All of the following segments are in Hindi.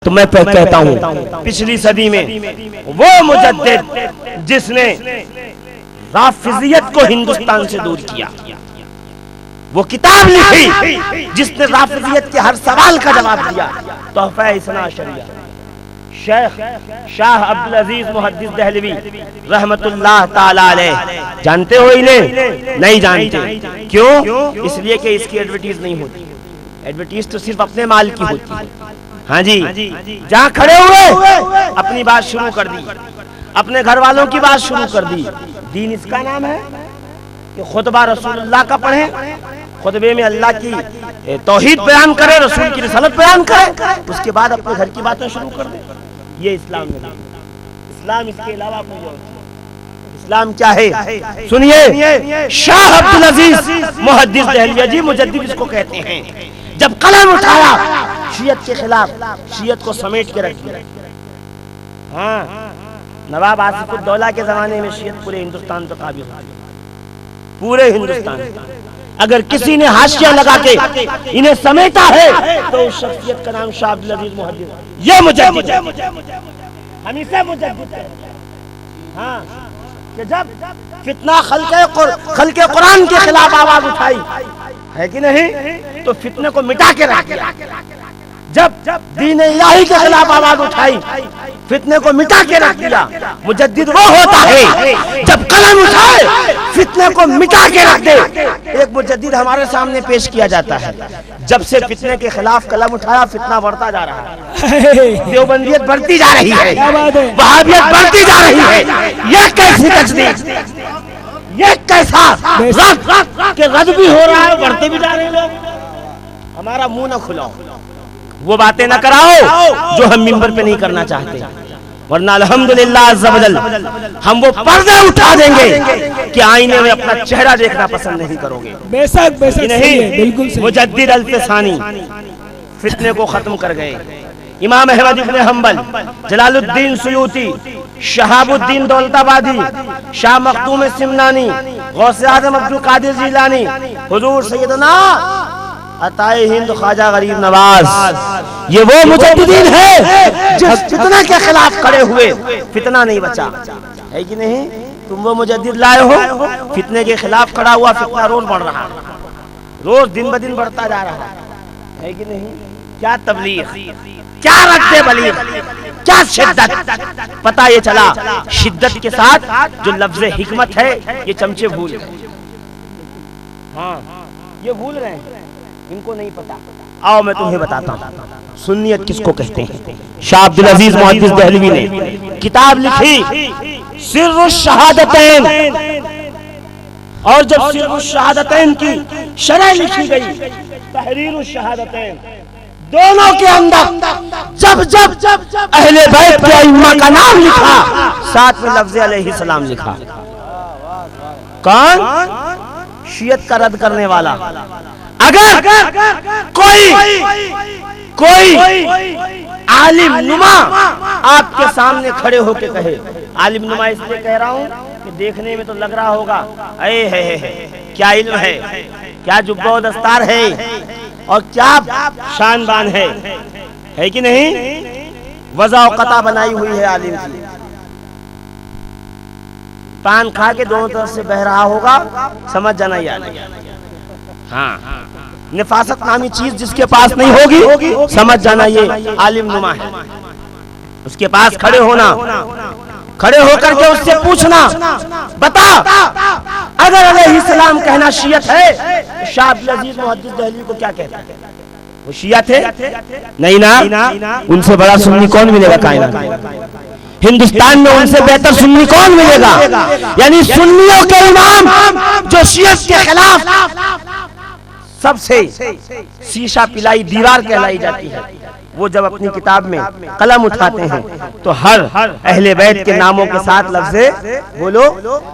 तो मैं कहता हूँ पिछली सदी में वो मुजद्दिद जिसने राफिजियत को हिंदुस्तान से दूर किया, वो किताब लिखी जिसने राफिजियत के हर सवाल का जवाब दिया, तोहफा इस्ना शरिया, शेख शाह अब्दुल अजीज मुहद्दिस दहलवी रहमतुल्लाह ताला अलैह। जानते हो इन्हें? नहीं जानते। क्यों? इसलिए कि इसकी एडवर्टीज नहीं होती। एडवर्टीज तो सिर्फ अपने माल की होती है। हाँ जी, जहाँ खड़े हुए अपनी बात शुरू कर दी, अपने घर वालों की बात शुरू कर दी। दीन इसका नाम है कि खुतबा रसूलुल्लाह का पढ़े, खुतबे में अल्लाह की तौहीद बयान करे, रसूल की रिसालत बयान करे, उसके बाद अपने घर की बातें शुरू कर दे। ये इस्लाम नहीं। इस्लाम इसके अलावा कोई और नहीं। इस्लाम क्या है? सुनिए, शाह अब्दुल अजीज मुहद्दिस दहलवी जी मुजद्दिद इसको कहते हैं। जब कलम उठाया शियत के खिलाफ, शियत को समेट के रख दिया। हाँ, नवाब आसिफुद्दौला के जमाने में शियत पूरे हिंदुस्तान पर काबिज हो गई, पूरे हिंदुस्तान। अगर किसी ने हाशिया लगा के इन्हें समेटा है तो उस शख्सियत का नाम शाह अब्दुल अजीज मुहद्दिस, ये मुजद्दिद, हम इसे मुजद्दिद कहते हैं। हाँ, कि जब फितना खल्के कुरान के खिलाफ आवाज उठाई है कि नहीं, तो फितने को मिटा के रख दिया। जब दीन इलाही के खिलाफ आवाज उठाई, फितने को मिटा के रख दिया। मुजद्दिद वो होता है जब कलम उठाए फितने को मिटा के रख दे। एक मुजद्दिद हमारे सामने पेश किया जाता है, जब से फितने के खिलाफ कलम उठाया फितना बढ़ता जा रहा है, देवबंदियत बढ़ती जा रही है, वहाबियत बढ़ती जा रही है। ये कैसी तजदीद, ये कैसा रद के रद भी हो रहा है, बढ़ते भी जा रहे हैं लोग। हमारा मुंह न खुलाओ, वो बातें न कराओ जो हम मिंबर पे नहीं करना चाहते, वरना अल्हम्दुलिल्लाह अज़्ज़ा वजल हम वो पर्दे उठा देंगे कि आईने में अपना चेहरा देखना पसंद नहीं करोगे। बेशक बेशक नहीं, बिल्कुल सही। मुजद्दिद अल्फ़सानी फितने को खत्म कर गए। इमाम अहमद इब्न हंबल, जलालुद्दीन सुयूती, शहाबुद्दीन दौलताबादी, शाह मखदूम सिमनानी, गौसे आज़म अब्दुल कादिर जिलानी, हुजूर सैयदना अताए हिंद ख्वाजा गरीब नवाज, ये वो मुजद्दिदीन है जिस फितना के खिलाफ खड़े हुए फितना नहीं बचा, है कि नहीं? तुम वो मुजद्दिद लाए हो, फितने के खिलाफ खड़ा हुआ, फितना रोज बढ़ रहा, रोज दिन ब दिन बढ़ता जा रहा है कि नहीं? क्या तबलीग, क्या रद्द बलीग, क्या शिद्दत। पता ये चला शिद्दत के साथ जो लफ्ज़ हिकमत है ये चमचे भूल गए। हाँ, ये भूल रहे हैं, इनको नहीं पता। आओ मैं तुम्हें बताता हूँ सुन्नियत किसको कहते हैं। शाह अब्दुल अजीज मुहद्दिस दहलवी ने किताब लिखी सिर्रुश शहादतैन, और जब सिर्रुश शहादतैन की शरह लिखी गई, तहरीरुश शहादतैन, दोनों के अंदर जब जब अहले बैत के इमाम का नाम लिखा, साथ में लफ्ज़ अलैहिस्सलाम लिखा। कौन? शियत का रद्द करने वाला। अगर कोई आलिम नुमा आपके सामने खड़े होके कहे, आलिम नुमा इसलिए कह रहा हूं कि देखने में तो लग रहा होगा अये है क्या इल्म है, क्या जुब्बा व दस्तार है, और क्या शान बान है कि नहीं? वज़ा व क़ता बनाई हुई है आलिम की। पान खा के दोनों तरफ से बह रहा होगा, समझ जाना याद। हाँ, निफासत नामी चीज जिसके पास नहीं होगी, समझ जाना ये आलिम नुमा है। उसके पास खड़े होना, खड़े होकर के उससे पूछना, बता अगर अलैहिस्सलाम कहना शियत है तो शाह अब्दुल अजीज मुहद्दिस दहलवी को क्या कहता है? वो शिया थे? नहीं ना, उनसे बड़ा सुन्नी कौन मिलेगा कायनात में? हिंदुस्तान में उनसे बेहतर सुन्नी कौन मिलेगा? यानी सुन्नियों के इमाम जो शियत के खिलाफ सबसे शीशा पिलाई दीवार कहलाई जाती है, वो जब अपनी किताब में कलम उठाते हैं तो हर अहले बैत के नामों के साथ लफ्ज़े बोलो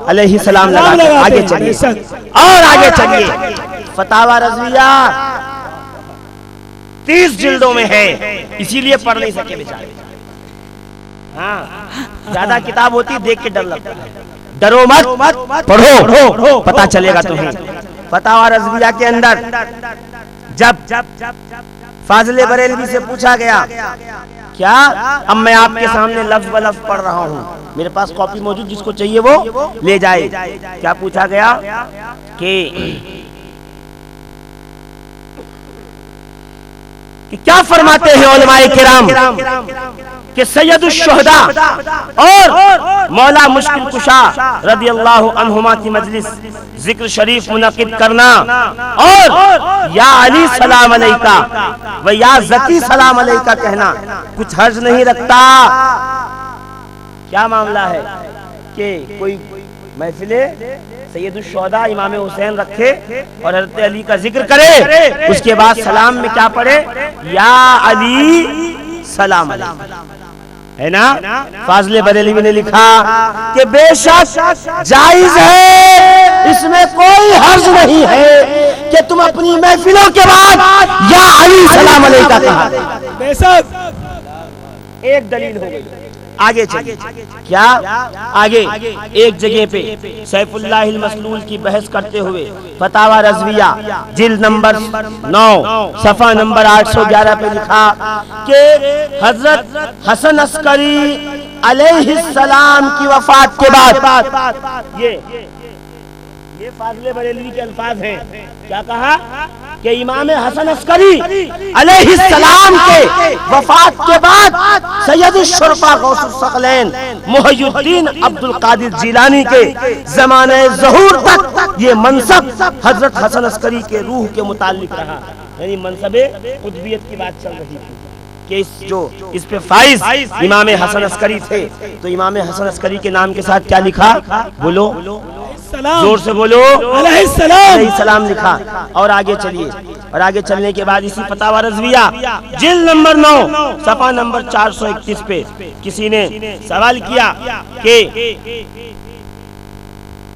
अलैहिस्सलाम लगाते। आगे चलिए और आगे चलिए। फतावा रज़विया 30 जिल्दों में है, इसीलिए पढ़ नहीं सके बेचारे। हाँ, ज्यादा किताब होती देख के डर लगता है। डरो मत, पढ़ो, पता चलेगा तुम्हें। फतावा रज़विया के अंदर जब फाज़िल बरेलवी से पूछा गया क्या? अब मैं आपके सामने लफ्ज ब लफ्ज पढ़ रहा हूँ, मेरे पास कॉपी मौजूद, जिसको चाहिए वो ले जाए। क्या पूछा गया कि क्या फरमाते हैं उलमाए किराम कि सैयदुश शुहदा और मौला मुश्किल कुशा रदी अल्लाह अन्हुमा की मजलिस जिक्र शरीफ मुनक़िद करना और या अली सलाम अलैका व या ज़की सलाम अलैका कहना कुछ हर्ज नहीं रखता। क्या मामला है कि कोई महफिले सैयदुश शुहदा इमाम हुसैन रखे और हज़रत अली का जिक्र करे, उसके बाद सलाम में क्या पढ़े? या अली सलाम अलैका, है ना? फाज़ले बरेलवी ने लिखा कि बेशक जायज है, इसमें कोई हर्ज नहीं है कि तुम अपनी महफिलों के बाद या अली सलाम अलैका कहा। बेशक एक दलील हो गई। आगे चलिए, क्या आगे एक जगह पे सैफुल्लाहिल मसलूल की बहस करते हुए फतावा रज़विया जिल्द नंबर 9 सफ़ा नंबर 811 पे लिखा कि हजरत हसन अस्करी अलैहिस्सलाम की वफात के बाद ये फाज़ले बरेलवी के अल्फाज हैं। क्या कहा कि इमाम हसन अस्करी अलैहिस्सलाम के वफात के बाद सैयदुश शुरफा गौसुस सकलैन मुहय्यिद्दीन अब्दुल कादिर जिलानी के ज़माने ज़हूर तक ये मनसब हजरत हसन अस्करी के रूह के मुताल्लिक रहा, यानी मनसबे कुतुबियत की बात चल रही थी कि इस पे फाइज इमाम हसन अस्करी थे। तो इमाम हसन अस्करी के नाम के साथ क्या लिखा? बोलो, जोर से बोलो, अलैहिस्सलाम लिखा। और आगे चलिए, और आगे चलने के बाद इसी फतावा रज़विया जिल्द नंबर 9 सफ़ा नंबर 431 पे किसी ने सवाल किया कि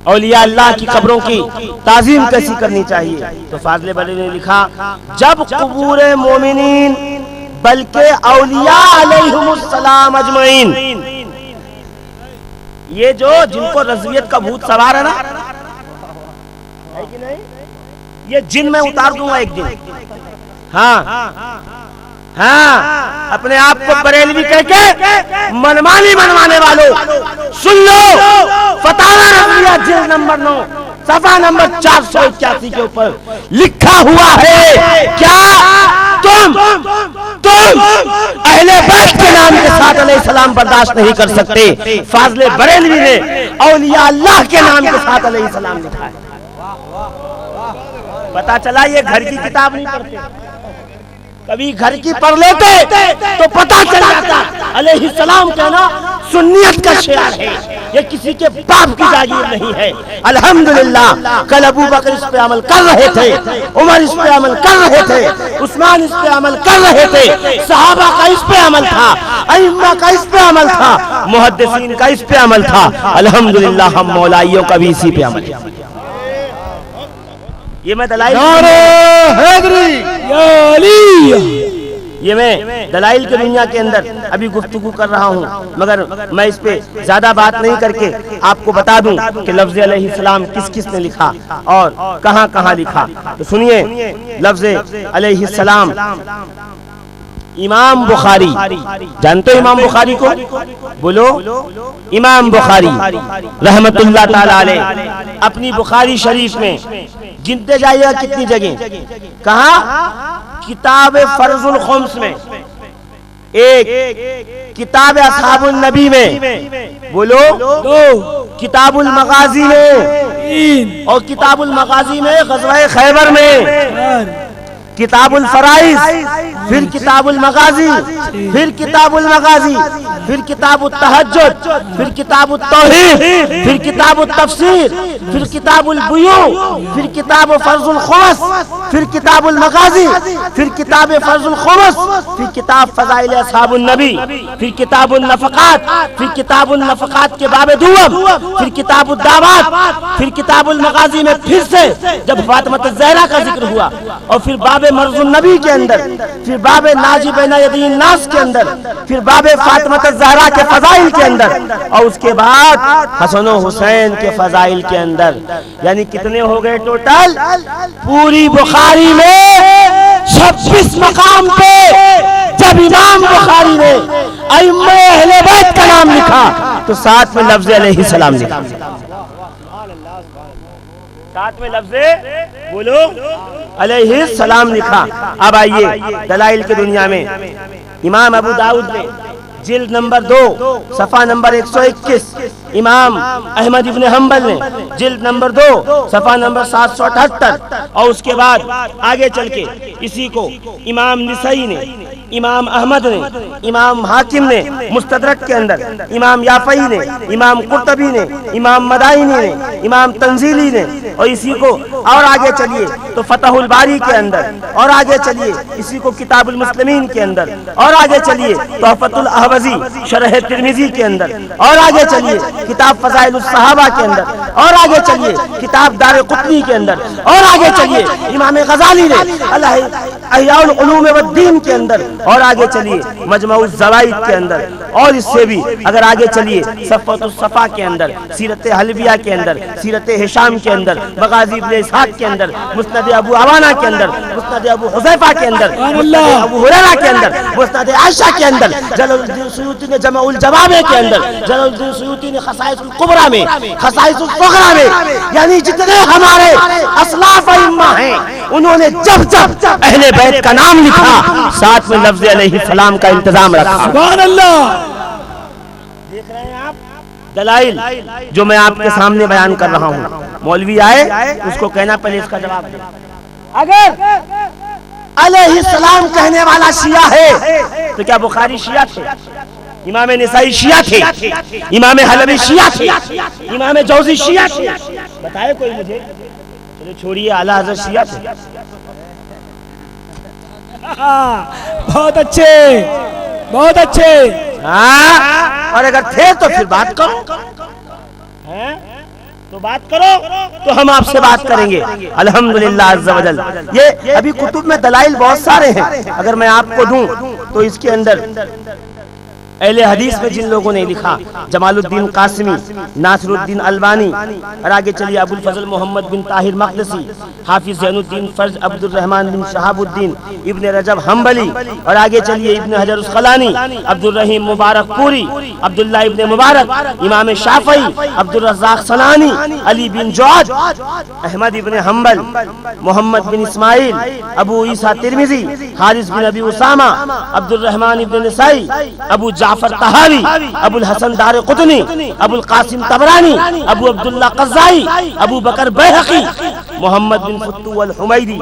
औलिया अल्लाह की कब्रों की ताज़ीम कैसी करनी चाहिए? तो फाज़ले बरेलवी ने लिखा जब कुबूर मोमिनीन बल्कि औलिया अलैहिमुस्सलाम अजमईन, ये जो जिनको रज़वियत का भूत सवार है ना, है कि नहीं? ये जिन में उतार दूंगा एक दिन। हाँ, अपने आप को बरेलवी कह के मनमाने वालों सुन लो, फतावा रज़विया जिल्द नंबर 9 सफ़ा नंबर 481 के ऊपर लिखा हुआ है क्या? तुम अहले बैत के नाम के साथ अलैहिस्सलाम बर्दाश्त नहीं कर सकते। फाज़ले बरेलवी ने औलिया अल्लाह के नाम के साथ अलैहिस्सलाम लिखा है। पता चला ये घर की किताब नहीं पढ़ते, कभी घर की पढ़ लेते तो पता चल जाता अलैहिस्सलाम कहना सुन्नियत का शेर है, ये किसी के बाप की जागीर नहीं है। अल्हम्दुलिल्लाह कल अबू बकर इस पे अमल कर रहे थे, उमर इस पे अमल कर रहे थे, उस्मान इस पे अमल कर रहे थे, सहाबा का इस पे अमल था, अइम्मा का इस पे अमल था, मुहद्दिसीन का इस पे अमल था। अल्हम्दुलिल्लाह हम मौलाइयों का भी इसी पे अमल है। ये मैं दलाइल दलाइल की दुनिया के अंदर अभी गुफ्तगू कर रहा हूँ, मगर मैं इस पे ज्यादा बात नहीं करके आपको बता दूं कि लफ्ज़ अलैहिस्सलाम किस किस ने लिखा और कहाँ कहाँ लिखा। तो सुनिए, लफ्ज़ अलैहिस्सलाम इमाम बुखारी, जानते हो इमाम बुखारी को? बोलो, इमाम बुखारी रहमतुल्लाह ताला अलैह अपनी बुखारी शरीफ में गिनते जाइएगा कितनी जगह, कहा किताब फर्जुल खुम्स में, एक किताब असहाबुन नबी में, बोलो, दो किताबुल मगाजी में, और किताबुल मगाजी में ग़ज़वा खैबर में, किताबुल फराइज, फिर किताबुल मगाजी, फिर किताबुल मगाजी, फिर किताबुत तहज्जुद, फिर किताबुत तौहीद, फिर किताबुत तफसीर, फिर किताबुल बुयू, फिर किताब फर्जुल खुमस, फिर किताबुल मगाजी, फिर किताब फर्जुल खुमस, फिर किताब फज़ाइल असहाबुन नबी, फिर किताबुन नफ़क़ात, फिर किताबुन नफ़क़ात के बाब दुअम, फिर किताबुद दावात, फिर किताबुल मगाजी में फिर से जब फातिमा ज़हरा का जिक्र हुआ, और फिर बाब मर्जुन नबी के अंदर, फिर बाबे नाजी बैना यदीन नास के अंदर, फिर बाबे फातिमा ज़हरा के फजाइल के अंदर, और उसके बाद हसन हुसैन के फजाइल के अंदर। यानी कितने हो गए टोटल? पूरी बुखारी में 26 मकाम पे जब इमाम बुखारी ने अइम्मा अहले बैत का नाम लिखा तो साथ में लफ्ज़ अलैहिस्सलाम लिखा, साथ में लफ्ज़ बोलो अलैहिस्सलाम लिखा। अब आइए दलाइल की दुनिया में इमाम अबू दाऊद ने जिल्द नंबर 2 सफ़ा नंबर 121, इमाम अहमद इब्ने हम्बल ने जिल्द नंबर 2 सफ़ा नंबर 778, और उसके बाद आगे चल के इसी को इमाम निसाई ने, इमाम अहमद ने, इमाम हाकिम ने मुस्तदरक के अंदर, इमाम याफई ने, इमाम कुर्तबी ने, इमाम मदाइनी ने, इमाम तंजीली ने, और इसी को और आगे चलिए तो फतहुल बारी के अंदर, और आगे चलिए इसी को किताबुल मुस्लिमीन के अंदर, और आगे चलिए तोहफतुल अहवज़ी शरह तिरमिज़ी के अंदर, और आगे चलिए किताब फज़ाइलुस सहाबा के अंदर, और आगे चलिए किताब दार कुतनी के अंदर, और आगे चलिए इमाम गज़ाली ने अहयाउल उलूम वद्दीन के अंदर, और आगे चलिए मजमउज़ ज़वाइद के अंदर, और इससे भी अगर आगे चलिए सफ़वतुस सफ़ा के अंदर, सीरत हलबिया के अंदर, सीरत हिशाम के अंदर, मगाज़ी इब्ने इसहाक़ के अंदर, मुस्नद अबू अवाना के अंदर, मुस्नद अबू हुज़ैफ़ा के अंदर, मुस्नद अबू हुरैरा के अंदर, मुस्नद आयशा के अंदर, जलालुद्दीन सुयूती ने जमाउल जवामे के अंदर, जलालुद्दीन सुयूती ने खसाइसुल कुबरा में, खसाइसुल सग़रा में, यानी जितने हमारे असलाफ अइम्मा हैं उन्होंने जब जब अहले बैत का नाम लिखा साथ में लफ्ज़ अलैहिस्सलाम का इंतजाम रखा। सुभान अल्लाह। देख रहे हैं आप दलाइल जो मैं आपके सामने बयान कर रहा हूँ। मौलवी आए उसको कहना पहले इसका जवाब दे। अगर अलैहिस्सलाम कहने वाला शिया है तो क्या बुखारी शिया थे? इमाम निसाई शिया थे? इमाम हलबी शिया थे? इमाम जौज़ी शिया थे? बताए कोई मुझे? चलो छोड़िए, आला हज़रत शिया थे। बहुत अच्छे, बहुत अच्छे। हाँ, और अगर थे तो फिर बात करो, हैं? तो बात करो तो हम आपसे बात करेंगे अल्हम्दुलिल्लाह अज़्ज़ा वजल। ये अभी कुतुब में दलाइल बहुत सारे हैं, अगर मैं आपको दूं तो इसके अंदर अहले हदीस में जिन लोगों ने लिखा, जमालुद्दीन कासिमी, नासिरुद्दीन अलबानी, और आगे चलिए अबुल फजल मोहम्मद बिन ताहिर मक़दसी, हाफिज ज़ैनुद्दीन फर्ज अब्दुल रहमान बिन शहाबुद्दीन, इब्ने रजब हम्बली, और आगे चलिए इब्ने हजर अस्क़लानी, अब्दुल रहीम मुबारक पूरी, अब्दुल्ला इब्ने मुबारक, इमाम शाफ़ई, अब्दुल रज़्ज़ाक़ सनानी, अली बिन जौद, अहमद इब्ने हम्बल, मोहम्मद बिन इस्माइल, अबू ईसा तिरमिज़ी, हारिस बिन अबी उसामा, अब्दुल रहमान इब्ने निसाई, अबू जाफर तहावी, अबुल हसन दार कुतनी, अबुल कासिम तबरानी, अबू अब्दुल्ला क़ज़्ज़ाई, अबू बकर बैहक़ी, मोहम्मद बिन फुत्तू अल हुमैदी,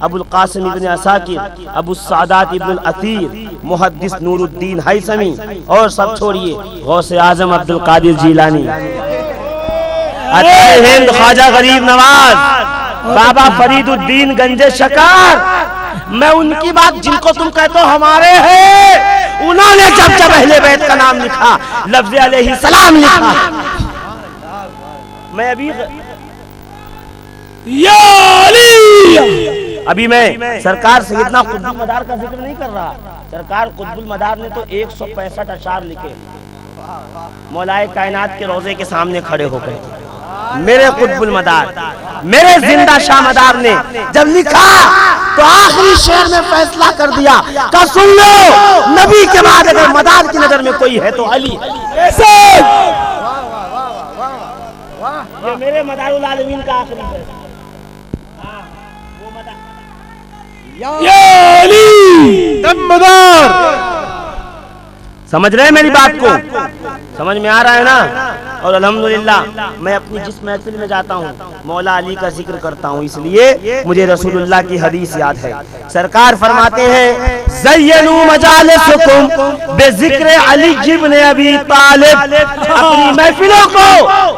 अबुल कासिम इब्न असाकिर, अबू सादात इब्न अतीर, मुहद्दिस नूरुद्दीन हैसमी, और सब छोड़िए गौसे आज़म अब्दुल कादिर जीलानी, अताए हिंद ख्वाजा गरीब नवाज, बाबा फरीदुद्दीन गंजे शकार। मैं उनकी बात, जिनको तुम कहते हो हमारे हैं, उन्होंने जब जब अहले बैत का नाम लिखा, लफ्ज़ अलैहिस्सलाम लिखा। मैं अभी मैं सरकार सैयदना कुतुबुल मदार का जिक्र नहीं कर रहा। सरकार कुतुबुल मदार ने तो 165 अशार लिखे, मौलाए कायनात के रोजे के सामने खड़े हो गए। मेरे कुतुबुल मदार, मेरे जिंदा शाह मदार ने जब लिखा तो आखिरी शेर में फैसला कर दिया का सुन लो, नबी के बाद अगर मदार की नजर में कोई है तो अली। ये मेरे मदारुल आलमीन का आखिरी फैसला। समझ रहे हैं मेरी बात को? समझ में आ रहा है ना? और अल्हम्दुलिल्लाह मैं अपनी जिस महफिल में जाता हूँ मौला अली का जिक्र करता हूँ, इसलिए मुझे रसूलुल्लाह की हदीस याद है। सरकार फरमाते हैं ज़य्यनू मजालिसकुम बेज़िक्र अली इब्न अबी तालिब, अपनी महफिलों को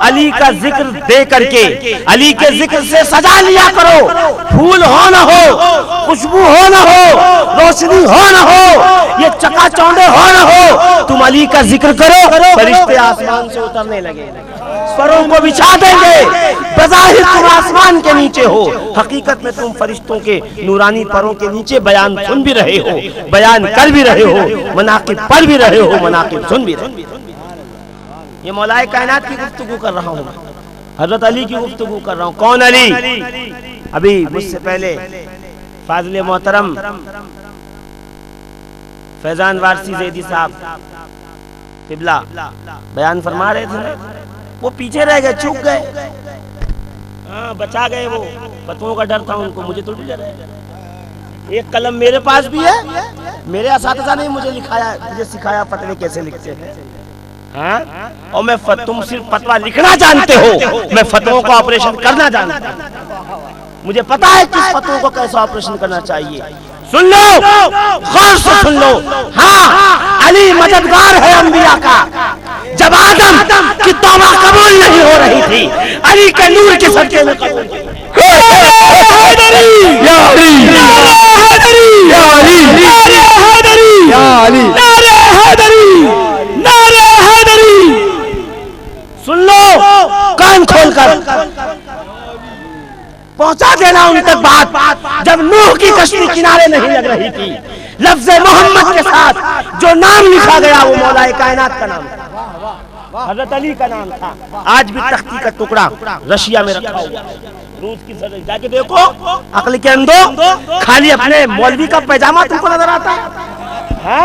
अली का जिक्र दे करके, अली के जिक्र से सजा लिया करो। फूल हो न हो, खुशबू हो न हो, रोशनी हो न हो, ये चकाचौंधे हो न हो, तुम अली का जिक्र करो, फरिश्ते आसमान से उतरने लगे, स्वरों को बिछा देंगे। बज़ाहिर तुम आसमान के नीचे हो, हकीकत में तुम फरिश्तों के नूरानी परों के नीचे बयान सुन भी रहे हो, बयान कर भी रहे हो, मनाकिब पढ़ भी रहे हो, मनाकिब सुन भी रहे हो। ये मौलाए कायनात की गुफ्तगू कर रहा हूँ, हजरत अली की गुफ्तगू कर रहा हूँ। कौन अली? अभी मुझसे पहले फाजिल मोहतरम फैजान वारसी ज़ैदी साहब किबला बयान फरमा रहे थे, वो पीछे रह गए, चूक गए। हाँ, बचा गए, वो फतवों का डर था उनको, मुझे तो डर है। एक कलम मेरे पास भी है, मेरे असातिज़ा ने मुझे सिखाया फतवे कैसे लिखते हैं। हाँ? और मैं तुम सिर्फ फतवा लिखना जानते हो, मैं फतवों का ऑपरेशन करना जानता हूँ। मुझे पता है किस फतवों को कैसा ऑपरेशन करना चाहिए। सुन लो, गौर से सुन लो। हाँ, अली मददगार है अंबिया का। जब आदम की तौबा कबूल नहीं हो रही थी, अली के नूर के सदके में कबूल। सुन लो कान खोलकर, पहुंचा देना उन तक बात। जब नूह की कश्ती किनारे नहीं लग रही थी, लफ्ज़ मोहम्मद के साथ जो नाम लिखा गया वो मौलाए कायनात का नाम था, हजरत अली का नाम था। आज भी तख्ती का टुकड़ा रशिया में रखा हुआ, रूस की सदर जाके देखो, अक्ल के अंदो खाली अपने मौलवी का पैजामा तुमको नजर आता है।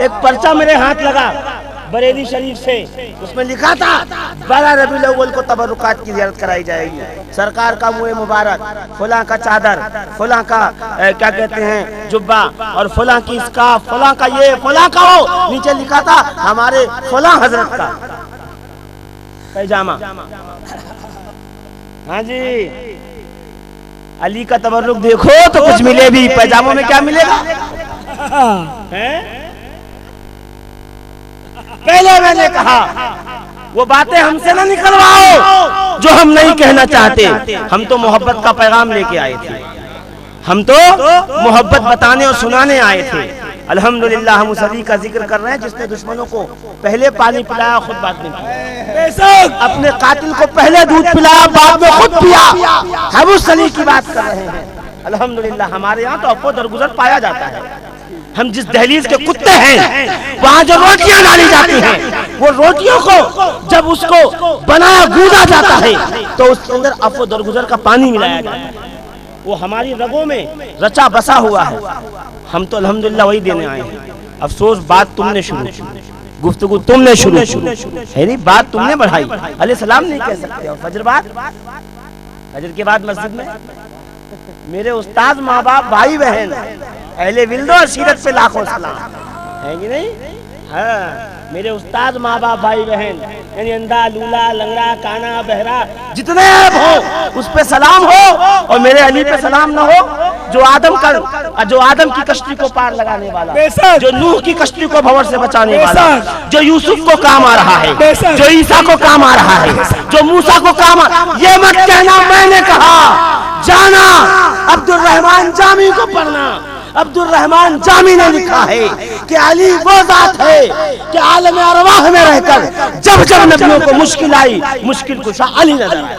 एक पर्चा मेरे हाथ लगा बरेली शरीफ से, उसमें लिखा था 12 रबीउल अव्वल को तबरुकात की ज़ियारत कराई जाएगी। सरकार का मुँह मुबारक, फुला का चादर, फुला का क्या कहते हैं जुब्बा, और फुला की स्कार्फ, फुला का ये, फुला का वो, नीचे लिखा था हमारे फुला हजरत का पैजामा। हाँ जी, अली का तबरुक देखो तो कुछ मिले भी, पैजामों में क्या मिलेगा? पहले मैंने कहा वो बातें हमसे ना निकलवाओ जो हम नहीं कहना चाहते। हम तो मोहब्बत का पैगाम लेके आए थे, हम तो मोहब्बत बताने और सुनाने आए थे। अल्हम्दुलिल्लाह हम उस अली का जिक्र कर रहे हैं जिसने दुश्मनों को पहले पानी पिलाया, खुद बाद में पिया, अपने कातिल को पहले दूध पिलाया, बाद में खुद पिया। हम उस अली की बात कर रहे हैं। अल्हम्दुलिल्लाह हमारे यहाँ तो अफो दरगुजर पाया जाता है। हम जिस दहलीज के कुत्ते हैं, वहाँ जो रोटियां डाली जाती हैं, वो रोटियों को जब उसको बनाया गूंदा जाता है तो उसके अंदर अफो दरगुजर का पानी मिलाया जाता है। वो हमारी रगों में रचा बसा हुआ है। हम तो अल्हम्दुलिल्लाह वही देने आए हैं। अफसोस बात तुमने शुरू, गुफ्तगू तुमने शुरू है नहीं, बात तुमने बढ़ाई। अलैहिस्सलाम नहीं कह सकते। और फजर बाद, फजर के बाद मस्जिद में मेरे उस्ताद, माँ बाप, भाई बहन, अहले विल्दो और सीरत पे लाखों सलाम है कि नहीं? हाँ, मेरे उस्ताद, माँ बाप, भाई बहन, यानी अंधा, लूला, लंगड़ा, काना, बहरा, जितने हो उस पे सलाम हो, और मेरे अली पे सलाम ना हो जो आदम की कश्ती को पार लगाने वाला, जो नूह की कश्ती को भंवर से बचाने वाला, जो यूसुफ को काम आ रहा है, जो ईसा को काम आ रहा है, जो मूसा को काम आ। ये मत कहना मैंने कहा, जाना अब्दुल रहमान जामी को पढ़ना। अब्दुल रहमान जामी ने लिखा है कि अली वो जात है कि आलम अरवाह में रहकर जब जब नबियों को मुश्किल आई, मुश्किल कुशा अली नजर आया।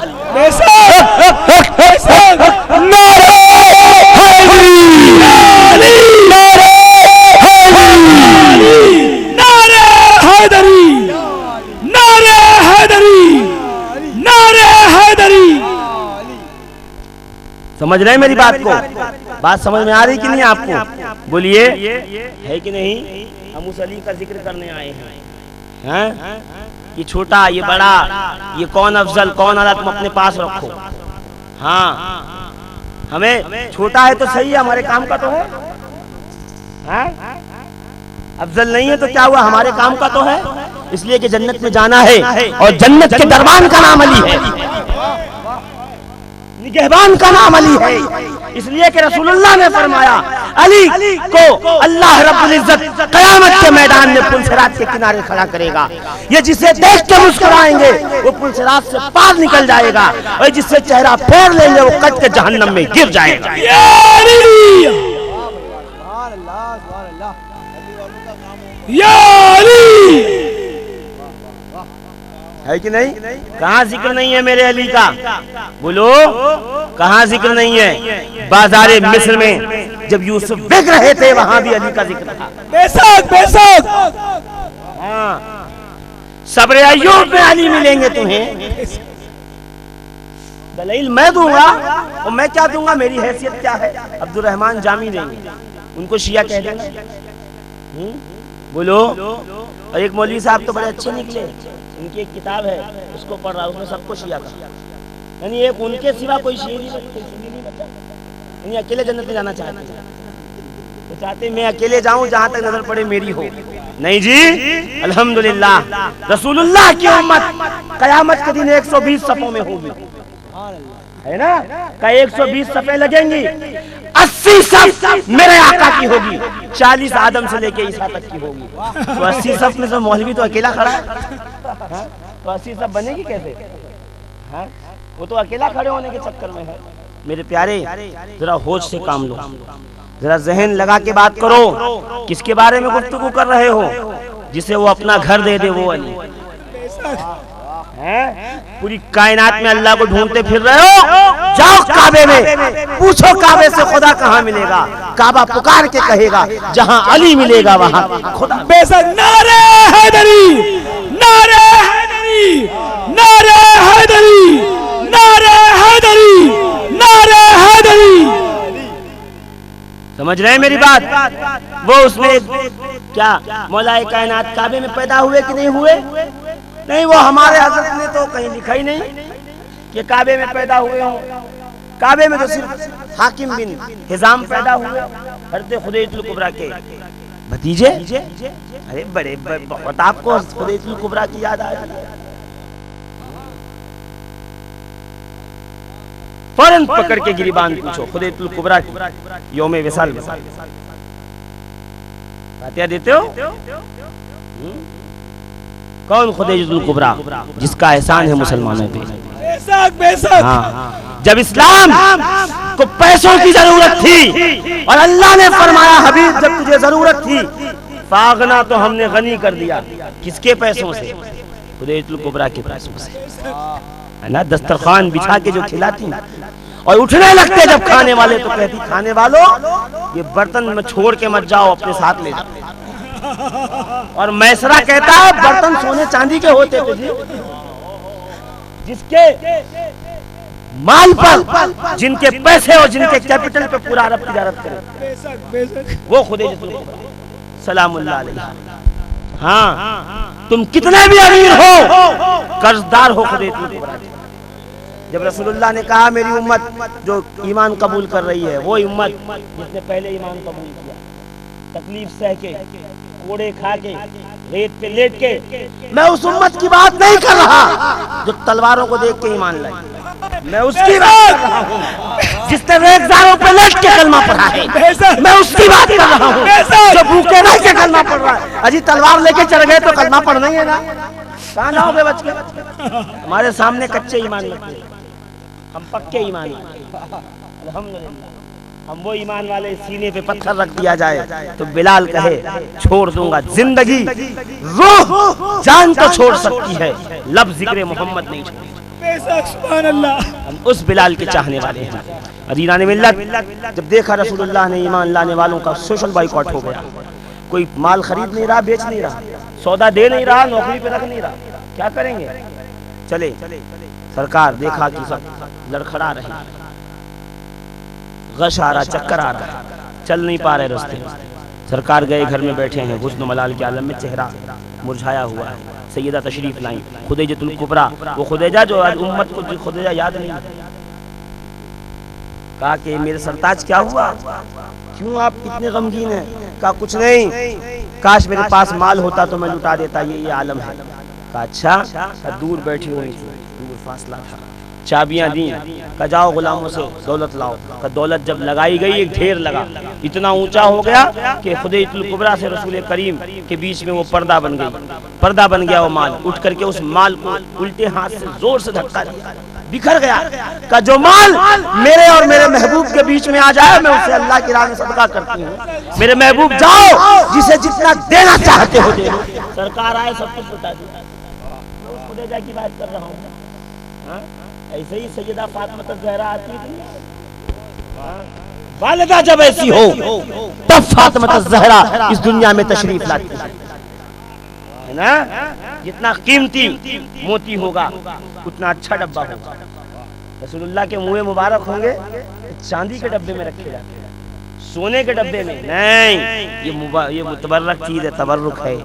समझ रहे हैं मेरी बात को? बात समझ में आ रही कि नहीं आपको? बोलिए, है कि नहीं? हम उस अली का जिक्र करने आए हैं। ये छोटा, ये बड़ा, ये कौन अफजल, कौन आला, तुम अपने पास रखो। हाँ, हमें छोटा है तो सही है, हमारे काम का तो है। अफजल नहीं है तो क्या हुआ, हमारे काम का तो है। इसलिए कि जन्नत में जाना है और जन्नत के दरबान का नाम अली है, निगहबान का नाम अली है। इसलिए कि रसूलुल्लाह ने फरमाया अली को अल्लाह रब्बुल इज्जत क़यामत के मैदान में पुलसिरात के किनारे खड़ा करेगा। ये जिसे देख के मुस्कुराएंगे वो पुलसिरात से पार निकल जाएगा, और जिससे चेहरा फेर लेंगे वो कट के जहन्नम में गिर जाएगा। या अली। है कि नहीं? कहाँ जिक्र नहीं है मेरे अली का? बोलो, कहाँ जिक्र नहीं है? बाजारे मिस्र में जब यूसुफ बिक रहे थे वहां भी अली का जिक्र था। बेशक बेशक। हाँ, सब्र अय्यूब में अली मिलेंगे तुम्हें। दलील मैं दूंगा और मैं क्या दूंगा? मेरी हैसियत क्या है? अब्दुल रहमान जामी देंगे, उनको शिया कह देंगे। बोलो। और एक मौलवी साहब तो बड़े अच्छे निकले, उनकी एक किताब है उसको पढ़ रहा, उसमें सबको शिया का, यानी एक उनके सिवा कोई शिया नहीं बचा, यानी अकेले जन्नत में जाना चाहते हैं। तो चाहते मैं अकेले जाऊं, जहां तक नजर पड़े मेरी हो। नहीं जी, अल्हम्दुलिल्लाह रसूलुल्लाह की उम्मत कयामत के दिन 120 सफों में होगी, है ना? का 120 सफे लगेंगी, 80 सफ मेरे आका की होगी, 40 आदम से लेके ईसा तक की होगी। तो 80 सफ में तो मौलवी तो अकेला खड़ा है, हाँ? तो 80 सफ बनेगी कैसे? हाँ? वो तो अकेला खड़े होने के चक्कर में है। मेरे प्यारे, जरा होश से काम लो, जरा जहन लगा के बात करो। किसके बारे में गुफ्तगू कर रहे हो? जिसे वो अपना घर दे दे वो अली है। पूरी कायनात में अल्लाह को ढूंढते फिर रहे हो, जाओ काबे में, पूछो काबे से खुदा कहाँ मिलेगा। काबा पुकार के कहेगा जहाँ अली मिलेगा वहाँ खुदा। बेशक। नारे हैदरी, नारे हैदरी, नारे हैदरी, नारे हैदरी, नारे हैदरी। समझ रहे हैं मेरी बात? वो उसमें क्या मौलाए कायनात काबे में पैदा हुए कि नहीं हुए? नहीं, वो हमारे हजरत ने तो कहीं लिखा ही नहीं कि काबे में पैदा हुए हों। काबे में तो सिर्फ हाकिम बिन हिजाम पैदा हुए, हज़रत खुदैतुल कुबरा के भतीजे। अरे बड़े बहुत आपको खुदैतुल कुबरा की याद आ रही है। फौरन पकड़ के गिरिबान पूछो खुदैतुल कुबरा की यौमे विसाल में फातिहा देते हो? कौन खुदैतुल कुबरा? जिसका एहसान है मुसलमानों पे। बेशक बेशक। हाँ, जब इस्लाम को पैसों की जरूरत थी और अल्लाह ने फरमाया हबीब जब तुझे जरूरत थी फागना, तो हमने गनी कर दिया। किसके पैसों से? खुदैतुल कुबरा के पैसों से, है ना? दस्तरखान बिछा के जो खिलाती और उठने लगते जब खाने वाले, तो कहती खाने वालों ये बर्तन में छोड़ के मत जाओ, अपने साथ ले जाओ। और मैसरा कहता है बर्तन सोने चांदी के होते थे जी, जिसके माल पर, जिनके पैसे और जिनके कैपिटल पे पूरा अरब तिजारत करे, वो खुदैतुल कुबरा सलामुल्लाह अलैहि। हाँ, तुम कितने भी अमीर हो, कर्जदार हो खुदैतुल कुबरा। जब रसूलुल्लाह ने कहा मेरी उम्मत जो ईमान कबूल कर रही है, वो उम्मत जिसने पहले ईमान कबूल किया, तकलीफ सह के, कोड़े खा के, रेत पे लेट के, मैं उस उम्मत की बात नहीं कर रहा जो तलवारों को देख के ईमान लाई। मैं उसकी बात कर रहा हूँ जिसने रेतजारों पे लेट के कलमा पढ़ा है। मैं उसकी बात कर रहा हूँ जो भूखे रह के कलमा पढ़ रहा है। अजी तलवार लेके चढ़ गए तो कलमा पढ़ना ही है ना, कहाँ जाओगे बच के? हमारे सामने कच्चे ईमान लगते, हम पक्के ईमान। अल्हम्दुलिल्लाह हम वो ईमान वाले, सीने पे पत्थर रख दिया जाए तो बिलाल कहे छोड़ दूंगा जिंदगी, रूह जान तो छोड़ सकती है, लब जिक्र मोहम्मद नहीं छोड़। सुभान अल्लाह। हम उस बिलाल के चाहने वाले हैं। अदीनान मिल्लत जब देखा रसूलुल्लाह ने ईमान लाने वालों का सोशल बाइकॉट हो गया, कोई माल खरीद नहीं रहा, बेच नहीं रहा, सौदा दे नहीं रहा, नौकरी पे रख नहीं रहा, क्या करेंगे? चले सरकार देखा कि सब लड़खड़ा रहे, गश आ रहा, चक्कर आ रहा, चल नहीं पा रहे रास्ते। सरकार गए, घर में बैठे हैं, हुस्न मलाल के आलम में चेहरा मुरझाया हुआ है। सैयदा तशरीफ लाई खुदैजतुल कुबरा, वो खुदैजा जो आज उम्मत को खुदैजा याद नहीं। कहा कि मेरे सरताज क्या हुआ, क्यों आप इतने गमगीन हैं? कहा कुछ नहीं, काश मेरे पास माल होता तो मैं लुटा देता, ये आलम है। कहा अच्छा, दूर बैठी हुई थी, दूर फासला था, चाबियां दी, कहा जाओ गुलामों से दौलत लाओ। का दौलत जब लगाई गई एक ढेर लगा, इतना ऊंचा हो गया कि खुदैतुल कुबरा से रसूल करीम के बीच में वो पर्दा बन गई, पर्दा बन गया। वो माल उठ करके उस माल को उल्टे हाथ से जोर से धक्का दिया, बिखर गया। का जो माल मेरे और मेरे महबूब के बीच में आ जाए मैं उसे अल्लाह की राह में सदका करती हूँ। मेरे महबूब जाओ, जिसे जितना देना चाहते हो दे। सरकार आए सब कुछ बता दिया, उस खुदेजा की बात कर रहा हूँ। ऐसे ही सैयदा फातिमा ज़हरा आती थी, वालिदा जब ऐसी हो तब फातिमा ज़हरा इस दुनिया में तशरीफ लाती है ना। जितना कीमती मोती होगा उतना अच्छा डब्बा होगा। रसूलुल्लाह के मुँह मुबारक होंगे चांदी के डब्बे में रखे जाते हैं, सोने के डब्बे में नहीं। ये मुतबर्रक चीज है, तबर्रुक है।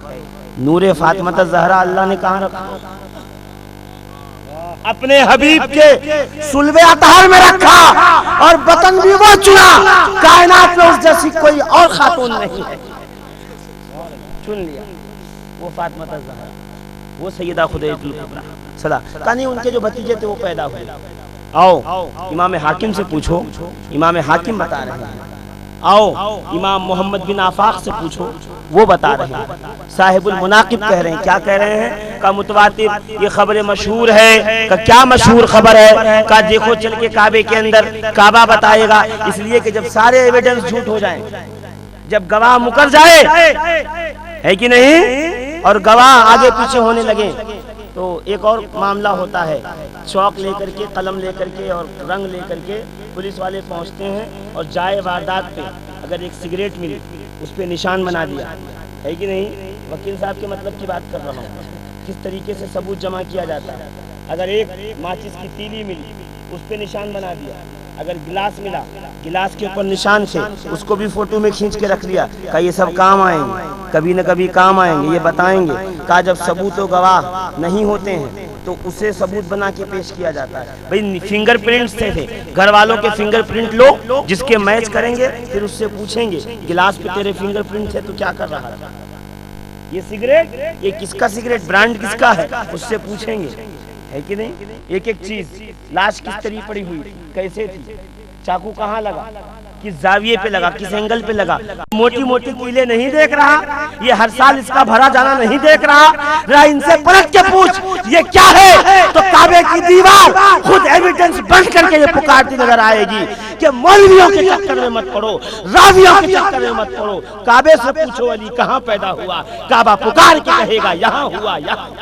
नूरे फातिमा ज़हरा अल्लाह ने कहाँ रखा? अपने हबीब के सुल्बे अतहर में रखा, और बतन भी वो चुना। कायनात में उस जैसी कोई और खातून नहीं है, चुन लिया वो फातिमा ज़हरा, वो सैयदा खुदैतुल कुबरा सदा। कहीं उनके जो भतीजे थे वो पैदा हुए। आओ इमाम हाकिम से पूछो, इमाम हाकिम बता रहे हैं। आओ इमाम मोहम्मद बिन आफाक से पूछो, वो बता रहे हैं। साहिबुल मुनाकिब कह रहे हैं, क्या कह रहे हैं? का मुतवातिर ये खबर मशहूर है। का क्या मशहूर खबर है? का देखो चल के काबे के अंदर, काबा बताएगा। इसलिए कि जब सारे एविडेंस झूठ हो जाएं, जब गवाह मुकर जाए, है कि नहीं, और गवाह आगे पीछे होने लगे, तो एक और मामला होता है। चौक लेकर के, कलम लेकर के और रंग लेकर के पुलिस वाले पहुंचते हैं, और जाए वारदात पे अगर एक सिगरेट मिली उस पर निशान बना दिया, है कि नहीं। वकील साहब के मतलब की बात कर रहा हूँ, किस तरीके से सबूत जमा किया जाता है। अगर एक माचिस की तीली मिली उस पर निशान बना दिया, अगर गिलास मिला गिलास के ऊपर निशान थे उसको भी फोटो में खींच के रख लिया। का ये सब काम आएंगे, कभी न कभी काम आएंगे, ये बताएंगे। का जब सबूत और गवाह नहीं होते हैं तो उसे सबूत बना के पेश किया जाता है। भाई फिंगरप्रिंट्स थे, घर वालों के फिंगरप्रिंट लो, जिसके मैच करेंगे फिर उससे पूछेंगे गिलास पे तेरे फिंगरप्रिंट थे तो क्या कर रहा था। ये सिगरेट, ये किसका सिगरेट, ब्रांड किसका है, उससे पूछेंगे, है कि नहीं। एक एक चीज, लाश किस तरह पड़ी हुई, कैसे थी, चाकू कहाँ लगा, किस जाविये पे लगा, किस एंगल पे लगा। मोटी मोटी कीले नहीं देख रहा, ये हर साल इसका भरा जाना नहीं देख रहा। इनसे परख के पूछ ये क्या है, तो काबे की दीवार खुद एविडेंस बंद करके ये पुकारती नजर आएगी कि मौलवियों के चक्कर में मत पड़ो, रावियों के चक्कर में मत पड़ो। काबे से पूछो अली कहाँ पैदा हुआ, काबा पुकार के कहेगा यहाँ हुआ, यहाँ।